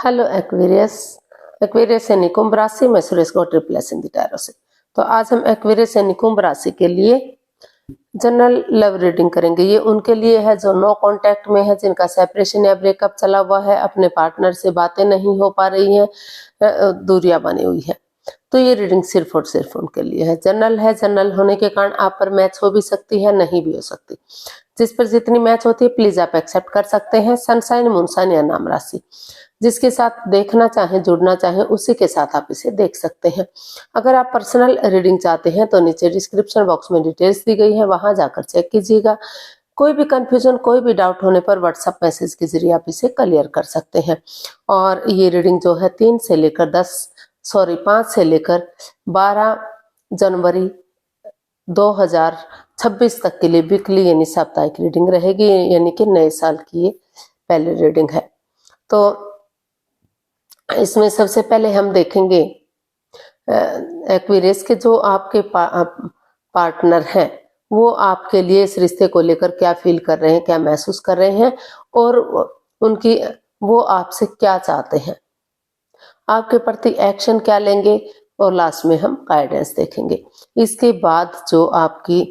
Hello Aquarius. Aquarius यानी कुंभ राशि में सुरेश गो ट्रिपल इन द टैरो से। तो आज हम एक्वेरियस यानी कुंभ राशि के लिए जनरल लव रीडिंग करेंगे। ये उनके लिए है जो नो कांटेक्ट में है, जिनका सेपरेशन या ब्रेकअप चला हुआ है, अपने पार्टनर से बातें नहीं हो पा रही हैं, दूरियां बनी हुई है। तो ये रीडिंग सिर्फ और सिर्फ उनके लिए है। जनरल है, जनरल होने के कारण आप पर मैच हो भी सकती है, नहीं भी हो सकती। जिस पर जितनी मैच होती है प्लीज आप एक्सेप्ट कर सकते हैं। सनसाइन, मूनसाइन या नाम राशि, जिसके साथ देखना चाहें, जुड़ना चाहें, उसी के साथ आप इसे देख सकते हैं। अगर आप पर्सनल रीडिंग चाहते हैं तो नीचे डिस्क्रिप्शन बॉक्स में डिटेल्स दी गई है, वहां जाकर चेक कीजिएगा। कोई भी कंफ्यूजन, कोई भी डाउट होने पर व्हाट्सएप मैसेज के जरिए आप इसे क्लियर कर सकते हैं। और ये रीडिंग जो है 5 से लेकर 12 जनवरी 2026 तक के लिए वीकली यानी साप्ताहिक रीडिंग रहेगी, यानी कि नए साल की ये पहली रीडिंग है। तो इसमें सबसे पहले हम देखेंगे एक्वेरियस के जो आपके पार्टनर हैं वो आपके लिए इस रिश्ते को लेकर क्या फील कर रहे हैं, क्या महसूस कर रहे हैं, और वो आपसे क्या चाहते हैं, आपके प्रति एक्शन क्या लेंगे, और लास्ट में हम गाइडेंस देखेंगे। इसके बाद जो आपकी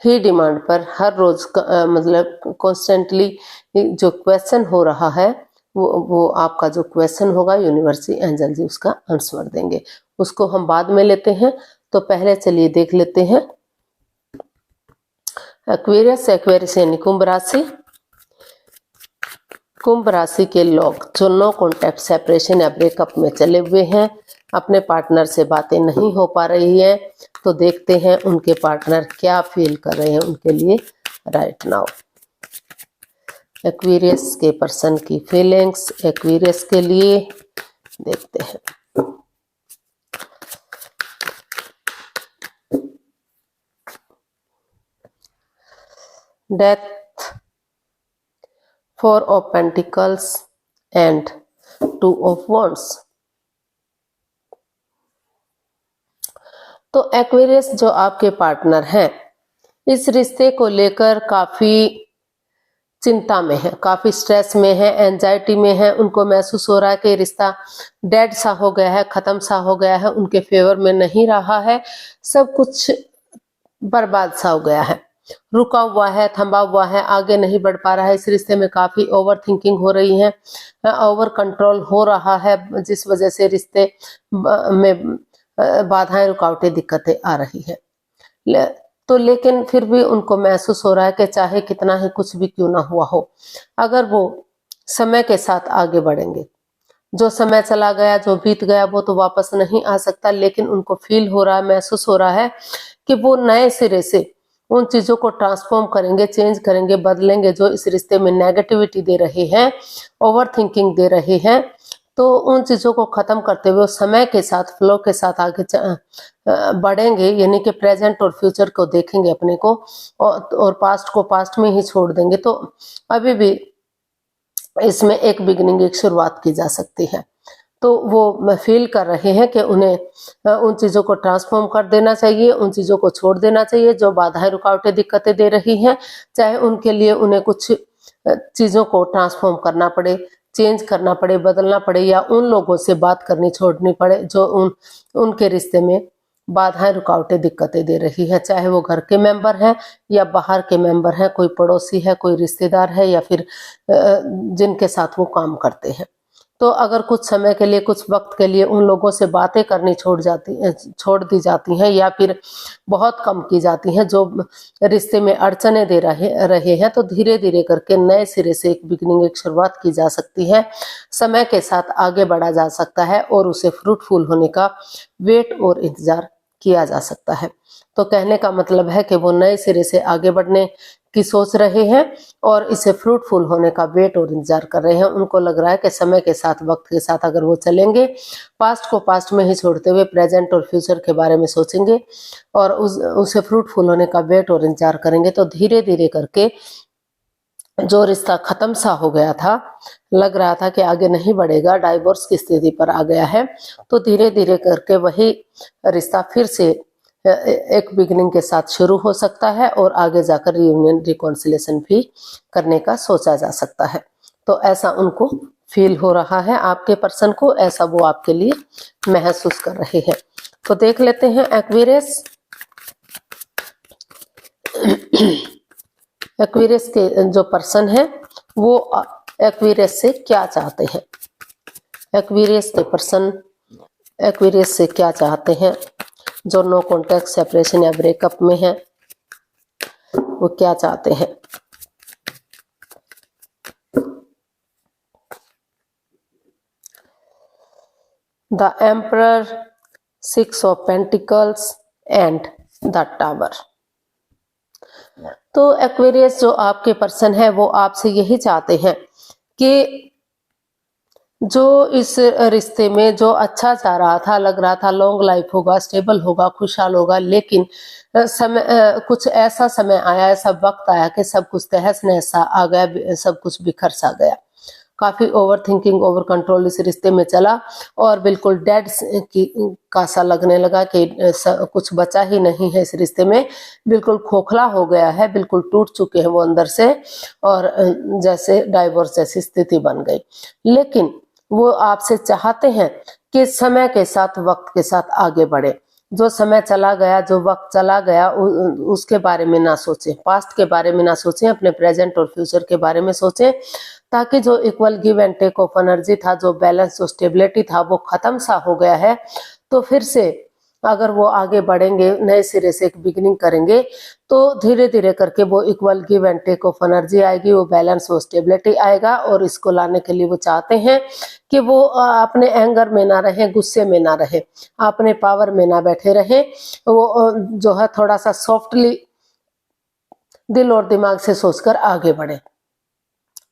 ही डिमांड पर हर रोज मतलब कॉन्स्टेंटली जो क्वेश्चन हो रहा है वो आपका जो क्वेश्चन होगा यूनिवर्स एंजल जी उसका आंसर देंगे। उसको हम बाद में लेते हैं। तो पहले चलिए देख लेते हैं एक्वेरियस यानी कुंभ राशि। कुंभ राशि के लोग जो नो कॉन्टैक्ट, सेपरेशन या ब्रेकअप में चले हुए हैं, अपने पार्टनर से बातें नहीं हो पा रही है, तो देखते हैं उनके पार्टनर क्या फील कर रहे हैं उनके लिए राइट नाउ। एक्वेरियस के पर्सन की फीलिंग्स एक्वेरियस के लिए देखते हैं। Death, 4 of pentacles and 2 of wands. तो एक्वेरियस जो आपके पार्टनर हैं इस रिश्ते को लेकर काफी चिंता में है, काफी स्ट्रेस में है, एंजाइटी में है। उनको महसूस हो रहा है कि रिश्ता डेड सा हो गया है, खत्म सा हो गया है, उनके फेवर में नहीं रहा है, सब कुछ बर्बाद सा हो गया है, रुका हुआ है, थमा हुआ है, आगे नहीं बढ़ पा रहा है। इस रिश्ते में काफी ओवर थिंकिंग हो रही है, ओवर कंट्रोल हो रहा है, जिस वजह से रिश्ते में बाधाएं, रुकावटें, दिक्कतें आ रही है। तो लेकिन फिर भी उनको महसूस हो रहा है कि चाहे कितना ही कुछ भी क्यों ना हुआ हो, अगर वो समय के साथ आगे बढ़ेंगे, जो समय चला गया, जो बीत गया, वो तो वापस नहीं आ सकता, लेकिन उनको फील हो रहा है, महसूस हो रहा है कि वो नए सिरे से उन चीजों को ट्रांसफॉर्म करेंगे, चेंज करेंगे, बदलेंगे जो इस रिश्ते में नेगेटिविटी दे रहे हैं, ओवर थिंकिंग दे रहे हैं। तो उन चीजों को खत्म करते हुए समय के साथ, फ्लो के साथ आगे बढ़ेंगे, यानी कि प्रेजेंट और फ्यूचर को देखेंगे अपने को, और पास्ट को पास्ट में ही छोड़ देंगे। तो अभी भी इसमें एक बिगिनिंग, एक शुरुआत की जा सकती है। तो वो फील कर रहे हैं कि उन्हें उन चीजों को ट्रांसफॉर्म कर देना चाहिए, उन चीजों को छोड़ देना चाहिए जो बाधाएं, रुकावटें, दिक्कतें दे रही हैं, चाहे उनके लिए उन्हें कुछ चीजों को ट्रांसफॉर्म करना पड़े, चेंज करना पड़े, बदलना पड़े, या उन लोगों से बात करनी छोड़नी पड़े जो उनके रिश्ते में बाधाएं, रुकावटें, दिक्कतें दे रही है, चाहे वो घर के मेंबर हैं या बाहर के मेंबर हैं, कोई पड़ोसी है, कोई रिश्तेदार है, या फिर जिनके साथ वो काम करते हैं। तो अगर कुछ समय के लिए, कुछ वक्त के लिए उन लोगों से बातें करनी छोड़ दी जाती हैं, या फिर बहुत कम की जाती हैं जो रिश्ते में अड़चने दे रहे हैं, तो धीरे धीरे करके नए सिरे से एक बिगिनिंग, एक शुरुआत की जा सकती है, समय के साथ आगे बढ़ा जा सकता है, और उसे फ्रूटफुल होने का वेट और इंतजार किया जा सकता है। तो कहने का मतलब है कि वो नए सिरे से आगे बढ़ने की सोच रहे हैं और इसे फ्रूटफुल होने का वेट और इंतजार कर रहे हैं। उनको लग रहा है कि समय के साथ, वक्त के साथ अगर वो चलेंगे, पास्ट को पास्ट में ही छोड़ते हुए प्रेजेंट और फ्यूचर के बारे में सोचेंगे और उसे फ्रूटफुल होने का वेट और इंतजार करेंगे, तो धीरे धीरे करके जो रिश्ता खत्म सा हो गया था, लग रहा था कि आगे नहीं बढ़ेगा, डाइवोर्स की स्थिति पर आ गया है, तो धीरे धीरे करके वही रिश्ता फिर से एक बिगिनिंग के साथ शुरू हो सकता है, और आगे जाकर रियूनियन, रिकॉन्सिलेशन भी करने का सोचा जा सकता है। तो ऐसा उनको फील हो रहा है आपके पर्सन को, ऐसा वो आपके लिए महसूस कर रहे हैं। तो देख लेते हैं एक्वेरियस। एक्वेरियस के जो पर्सन है वो एक्वेरियस से क्या चाहते हैं। एक्वेरियस के पर्सन एक्वेरियस से क्या चाहते हैं, जो नो कॉन्टैक्ट, सेपरेशन या ब्रेकअप में है, वो क्या चाहते हैं। The emperor, 6 of pentacles and the tower. तो एक्वेरियस जो आपके पर्सन है वो आपसे यही चाहते हैं कि जो इस रिश्ते में जो अच्छा जा रहा था, लग रहा था लॉन्ग लाइफ होगा, स्टेबल होगा, खुशहाल होगा, लेकिन कुछ ऐसा समय आया, ऐसा वक्त आया कि सब कुछ तहस नहस सा आ गया, सब कुछ बिखर सा गया। काफी ओवर थिंकिंग, ओवर कंट्रोल इस रिश्ते में चला और बिल्कुल डेड का सा लगने लगा कि कुछ बचा ही नहीं है इस रिश्ते में, बिल्कुल खोखला हो गया है, बिल्कुल टूट चुके हैं वो अंदर से, और जैसे डाइवोर्स जैसी स्थिति बन गई। लेकिन वो आपसे चाहते हैं कि समय के साथ, वक्त के साथ आगे बढ़े। जो समय चला गया, जो वक्त चला गया, उसके बारे में ना सोचें, पास्ट के बारे में ना सोचें, अपने प्रेजेंट और फ्यूचर के बारे में सोचें, ताकि जो equal give and take of energy था, जो बैलेंस, जो स्टेबिलिटी था, वो खत्म सा हो गया है। तो फिर से अगर वो आगे बढ़ेंगे, नए सिरे से एक बिगिनिंग करेंगे, तो धीरे धीरे करके वो equal give and take of energy आएगी, वो बैलेंस, वो स्टेबिलिटी आएगा। और इसको लाने के लिए वो चाहते हैं कि वो अपने एंगर में ना रहे, गुस्से में ना रहे, अपने पावर में ना बैठे रहे, वो जो है थोड़ा सा सॉफ्टली दिल और दिमाग से सोचकर आगे बढ़े,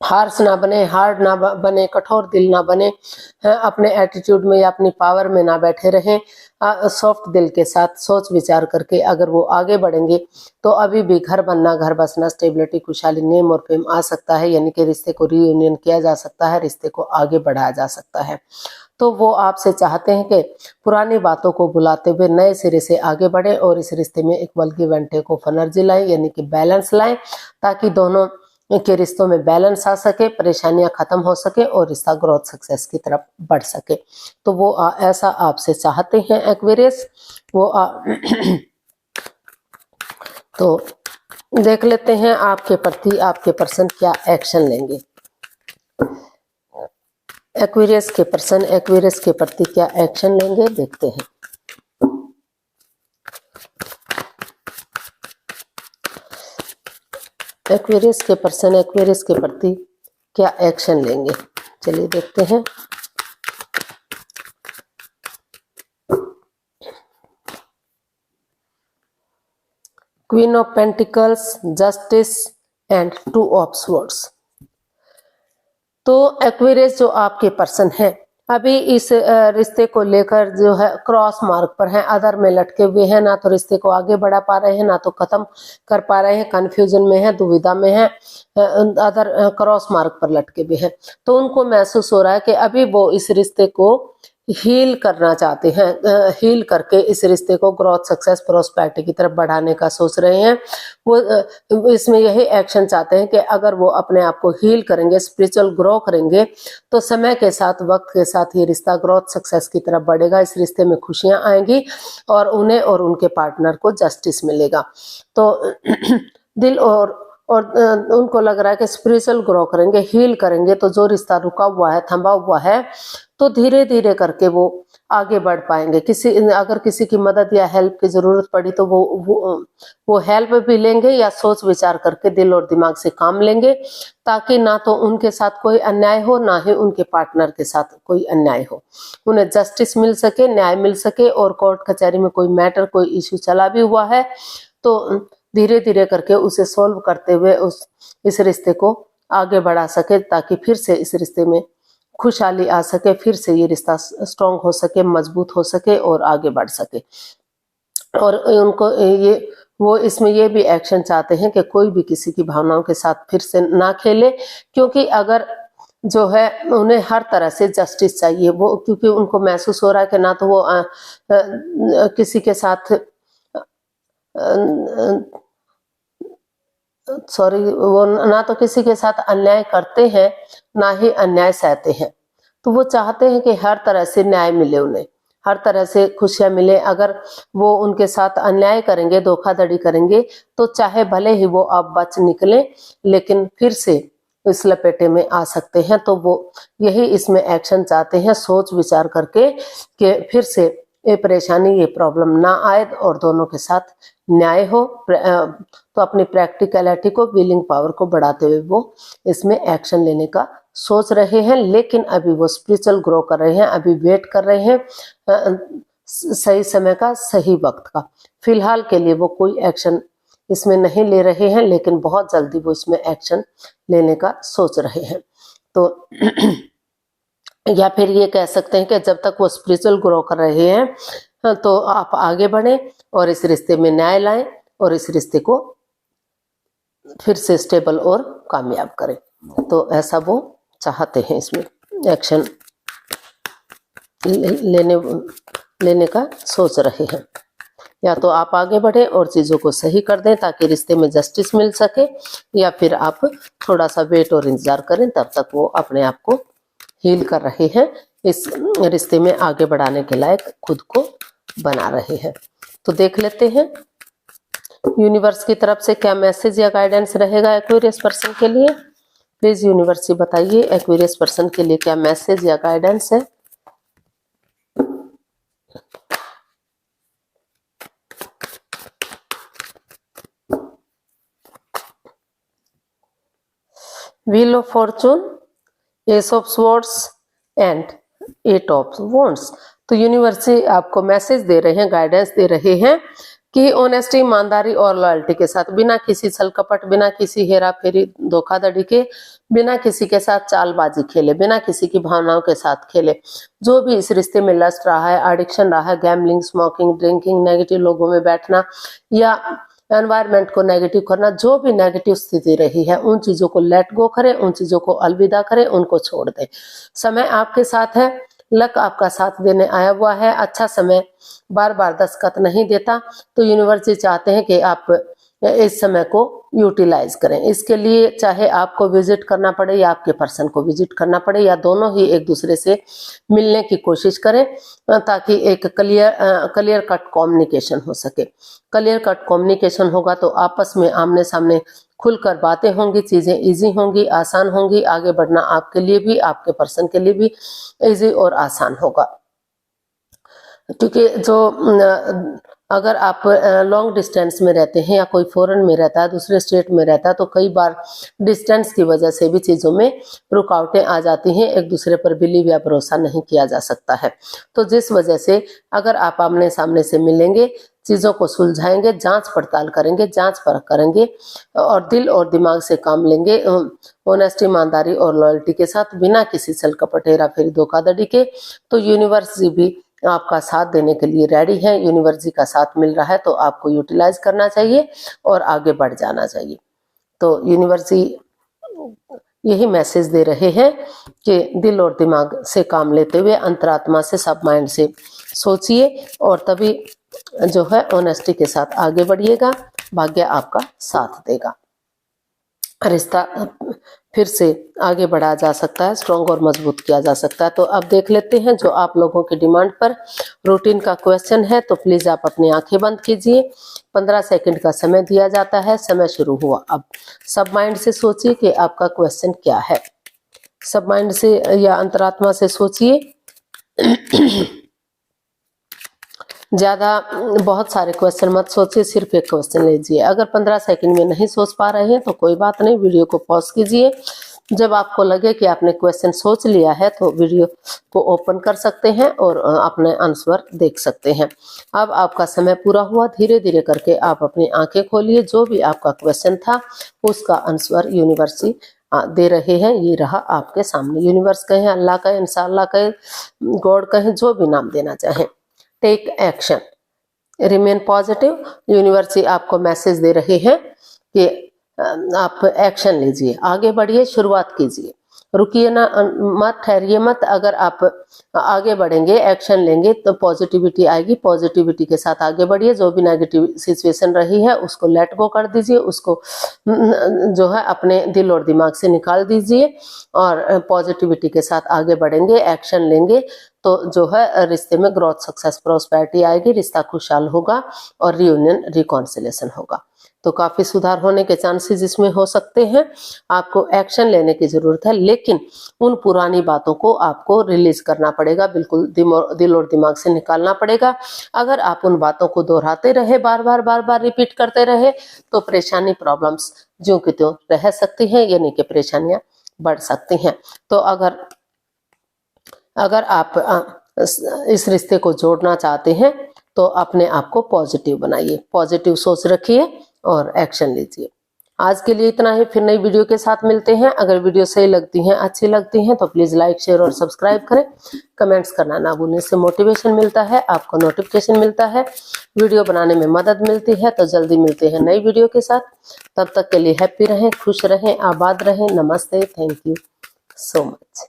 हार्श ना बने, हार्ड ना बने, कठोर दिल ना बने, अपने एटीट्यूड में या अपनी पावर में ना बैठे रहें, सॉफ्ट दिल के साथ सोच विचार करके अगर वो आगे बढ़ेंगे तो अभी भी घर बनना, घर बसना, स्टेबिलिटी, खुशहाली, नेम और फेम आ सकता है, यानी कि रिश्ते को रीयूनियन किया जा सकता है, रिश्ते को आगे बढ़ाया जा सकता है। तो वो आपसे चाहते हैं कि पुरानी बातों को भुलाते हुए नए सिरे से आगे बढ़े और इस रिश्ते में equal give and take of energy लाएं, यानी कि बैलेंस लाएं, ताकि दोनों के रिश्तों में बैलेंस आ सके, परेशानियां खत्म हो सके और रिश्ता ग्रोथ सक्सेस की तरफ बढ़ सके। तो वो ऐसा आपसे चाहते हैं एक्वेरियस। वो तो देख लेते हैं आपके प्रति आपके पर्सन क्या एक्शन लेंगे। एक्वेरियस के पर्सन एक्वेरियस के प्रति क्या एक्शन लेंगे, देखते हैं। एक्वेरियस के पर्सन एक्वेरियस के प्रति क्या एक्शन लेंगे, चलिए देखते हैं। Queen of pentacles, justice and 2 of swords. तो एक्वेरियस जो आपके पर्सन है अभी इस रिश्ते को लेकर जो है क्रॉस मार्ग पर हैं, अधर में लटके हुए हैं, ना तो रिश्ते को आगे बढ़ा पा रहे हैं, ना तो खत्म कर पा रहे हैं, कंफ्यूजन में है, दुविधा में है, अधर क्रॉस मार्ग पर लटके हुए हैं। तो उनको महसूस हो रहा है कि अभी वो इस रिश्ते को हील करना चाहते हैं, हील करके इस रिश्ते को ग्रोथ, सक्सेस, प्रोस्पेरिटी की तरफ बढ़ाने का सोच रहे हैं। वो इसमें यही एक्शन चाहते हैं कि अगर वो अपने आप को हील करेंगे, स्पिरिचुअल ग्रो करेंगे, तो समय के साथ, वक्त के साथ ये रिश्ता ग्रोथ, सक्सेस की तरफ बढ़ेगा, इस रिश्ते में खुशियां आएंगी और उन्हें और उनके पार्टनर को जस्टिस मिलेगा। तो दिल और उनको लग रहा है कि स्पिरिचुअल ग्रो करेंगे, हील करेंगे, तो जो रिश्ता रुका हुआ है, थमा हुआ है, तो धीरे धीरे करके वो आगे बढ़ पाएंगे। अगर किसी की मदद या हेल्प की जरूरत पड़ी तो वो हेल्प भी लेंगे या सोच विचार करके दिल और दिमाग से काम लेंगे, ताकि ना तो उनके साथ कोई अन्याय हो, ना ही उनके पार्टनर के साथ कोई अन्याय हो, उन्हें जस्टिस मिल सके, न्याय मिल सके। और कोर्ट कचहरी में कोई मैटर, कोई इश्यू चला भी हुआ है तो धीरे धीरे करके उसे सॉल्व करते हुए इस रिश्ते को आगे बढ़ा सके, ताकि फिर से इस रिश्ते में खुशहाली आ सके, फिर से ये रिश्ता स्ट्रांग हो सके, मजबूत हो सके और आगे बढ़ सके। और उनको वो इसमें ये भी एक्शन चाहते हैं कि कोई भी किसी की भावनाओं के साथ फिर से ना खेले, क्योंकि अगर जो है उन्हें हर तरह से जस्टिस चाहिए, वो क्योंकि उनको महसूस हो रहा है कि ना तो वो किसी के साथ सॉरी, वो ना तो किसी के साथ अन्याय करते हैं, ना ही अन्याय सहते हैं। तो वो चाहते हैं कि हर तरह से न्याय मिले उन्हें, हर तरह से खुशियां मिले। अगर वो उनके साथ अन्याय करेंगे, धोखाधड़ी करेंगे, तो चाहे भले ही वो अब बच निकले, लेकिन फिर से इस लपेटे में आ सकते हैं। तो वो यही इसमें एक्शन चाहते हैं, सोच विचार करके कि फिर से ये परेशानी, ये प्रॉब्लम ना आए और दोनों के साथ न्याय हो। तो अपनी प्रैक्टिकलिटी को, विलिंग पावर को बढ़ाते हुए वो इसमें एक्शन लेने का सोच रहे हैं। लेकिन अभी वो स्पिरिचुअल ग्रो कर रहे हैं, अभी वेट कर रहे हैं सही समय का, सही वक्त का। फिलहाल के लिए वो कोई एक्शन इसमें नहीं ले रहे हैं, लेकिन बहुत जल्दी वो इसमें एक्शन लेने का सोच रहे हैं। तो या फिर ये कह सकते हैं कि जब तक वो स्पिरिचुअल ग्रो कर रहे हैं तो आप आगे बढ़ें और इस रिश्ते में न्याय लाएं और इस रिश्ते को फिर से स्टेबल और कामयाब करें। तो ऐसा वो चाहते हैं, इसमें एक्शन लेने का सोच रहे हैं। या तो आप आगे बढ़ें और चीज़ों को सही कर दें ताकि रिश्ते में जस्टिस मिल सके, या फिर आप थोड़ा सा वेट और इंतजार करें, तब तक वो अपने आप को हील कर रहे हैं, इस रिश्ते में आगे बढ़ाने के लायक खुद को बना रहे हैं। तो देख लेते हैं यूनिवर्स की तरफ से क्या मैसेज या गाइडेंस रहेगा एक्वेरियस पर्सन के लिए। प्लीज यूनिवर्स से बताइए एक्वेरियस पर्सन के लिए क्या मैसेज या गाइडेंस है। Wheel of fortune, ace of swords and eight of wands. तो यूनिवर्स से आपको मैसेज दे रहे हैं, गाइडेंस दे रहे हैं कि ऑनेस्टी, ईमानदारी और लॉयल्टी के साथ, बिना किसी छल कपट, बिना किसी हेरा फेरी धोखाधड़ी के, बिना किसी के साथ चालबाजी खेले, बिना किसी की भावनाओं के साथ खेले, जो भी इस रिश्ते में लस्ट रहा है, एडिक्शन रहा है, गैम्बलिंग, स्मोकिंग, ड्रिंकिंग, नेगेटिव लोगों में बैठना या एनवायरमेंट को नेगेटिव करना, जो भी नेगेटिव स्थिति रही है, उन चीजों को लेट गो करें, उन चीजों को अलविदा करें, उनको छोड़ दें। समय आपके साथ है, लक आपका साथ देने आया हुआ है। अच्छा समय बार बार दस्तखत नहीं देता, तो यूनिवर्स चाहते हैं कि आप इस समय को यूटिलाइज करें। इसके लिए चाहे आपको विजिट करना पड़े या आपके पर्सन को विजिट करना पड़े, या दोनों ही एक दूसरे से मिलने की कोशिश करें, ताकि एक क्लियर कट कम्युनिकेशन हो सके। क्लियर कट कम्युनिकेशन होगा तो आपस में आमने सामने खुलकर बातें होंगी, चीजें इजी होंगी, आसान होंगी। आगे बढ़ना आपके लिए भी, आपके पर्सन के लिए भी इजी और आसान होगा। क्योंकि जो अगर आप लॉन्ग डिस्टेंस में रहते हैं या कोई फॉरेन में रहता है, दूसरे स्टेट में रहता है, तो कई बार डिस्टेंस की वजह से भी चीज़ों में रुकावटें आ जाती हैं, एक दूसरे पर बिलीव या भरोसा नहीं किया जा सकता है। तो जिस वजह से अगर आप आमने सामने से मिलेंगे, चीज़ों को सुलझाएंगे, जांच पड़ताल करेंगे, जांच परख करेंगे और दिल और दिमाग से काम लेंगे, ऑनेस्टी, ईमानदारी और लॉयल्टी के साथ, बिना किसी छल कपट, हेरा फेरी, धोखाधड़ी के, तो यूनिवर्स भी आपका साथ देने के लिए रेडी है। यूनिवर्स जी का साथ मिल रहा है, तो आपको यूटिलाइज करना चाहिए और आगे बढ़ जाना चाहिए। तो यूनिवर्स जी यही मैसेज दे रहे हैं कि दिल और दिमाग से काम लेते हुए अंतरात्मा से, सब माइंड से सोचिए और तभी जो है ऑनेस्टी के साथ आगे बढ़िएगा, भाग्य आपका साथ देगा, रिश्ता फिर से आगे बढ़ाया जा सकता है, स्ट्रॉन्ग और मजबूत किया जा सकता है। तो अब देख लेते हैं जो आप लोगों की डिमांड पर रूटीन का क्वेश्चन है। तो प्लीज आप अपनी आंखें बंद कीजिए, 15 सेकंड का समय दिया जाता है, समय शुरू हुआ। अब सब माइंड से सोचिए कि आपका क्वेश्चन क्या है, सब माइंड से या अंतरात्मा से सोचिए। ज्यादा बहुत सारे क्वेश्चन मत सोचिए, सिर्फ एक क्वेश्चन लीजिए। अगर 15 सेकंड में नहीं सोच पा रहे हैं तो कोई बात नहीं, वीडियो को पॉज कीजिए। जब आपको लगे कि आपने क्वेश्चन सोच लिया है तो वीडियो को ओपन कर सकते हैं और अपने आंसर देख सकते हैं। अब आपका समय पूरा हुआ, धीरे धीरे करके आप अपनी आंखें खोलिए। जो भी आपका क्वेश्चन था उसका आंसर यूनिवर्स दे रहे हैं, ये रहा आपके सामने। यूनिवर्स कहें, अल्लाह कहें, इंशाल्लाह कहें, गॉड कहें, जो भी नाम देना चाहें। Take action, remain positive. Universe आपको मैसेज दे रहे हैं कि आप एक्शन लीजिए, आगे बढ़िए, शुरुआत कीजिए। रुकिए ना, मत ठहरिए मत। अगर आप आगे बढ़ेंगे, एक्शन लेंगे तो पॉजिटिविटी आएगी। पॉजिटिविटी के साथ आगे बढ़िए। जो भी नेगेटिव सिचुएशन रही है उसको लेट गो कर दीजिए, उसको जो है अपने दिल और दिमाग से निकाल दीजिए और पॉजिटिविटी के साथ आगे बढ़ेंगे, एक्शन लेंगे तो जो है रिश्ते में ग्रोथ, सक्सेस, प्रॉस्पेरिटी आएगी, रिश्ता खुशहाल होगा और रियूनियन, रिकॉन्सिलेशन होगा। तो काफी सुधार होने के चांसेस इसमें हो सकते हैं। आपको एक्शन लेने की जरूरत है, लेकिन उन पुरानी बातों को आपको रिलीज करना पड़ेगा, बिल्कुल दिल और दिमाग से निकालना पड़ेगा। अगर आप उन बातों को दोहराते रहे, बार बार रिपीट करते रहे, तो परेशानी, प्रॉब्लम्स ज्यों की त्यों रह सकती हैं, यानी कि परेशानियां बढ़ सकती हैं। तो अगर आप इस रिश्ते को जोड़ना चाहते हैं तो अपने आप को पॉजिटिव बनाइए, पॉजिटिव सोच रखिए और एक्शन लीजिए। आज के लिए इतना ही, फिर नई वीडियो के साथ मिलते हैं। अगर वीडियो सही लगती हैं, अच्छी लगती हैं तो प्लीज लाइक, शेयर और सब्सक्राइब करें। कमेंट्स करना ना भूलें, इससे मोटिवेशन मिलता है, आपको नोटिफिकेशन मिलता है, वीडियो बनाने में मदद मिलती है। तो जल्दी मिलते हैं नई वीडियो के साथ। तब तक के लिए हैप्पी रहें, खुश रहें, आबाद रहें। नमस्ते, थैंक यू सो मच।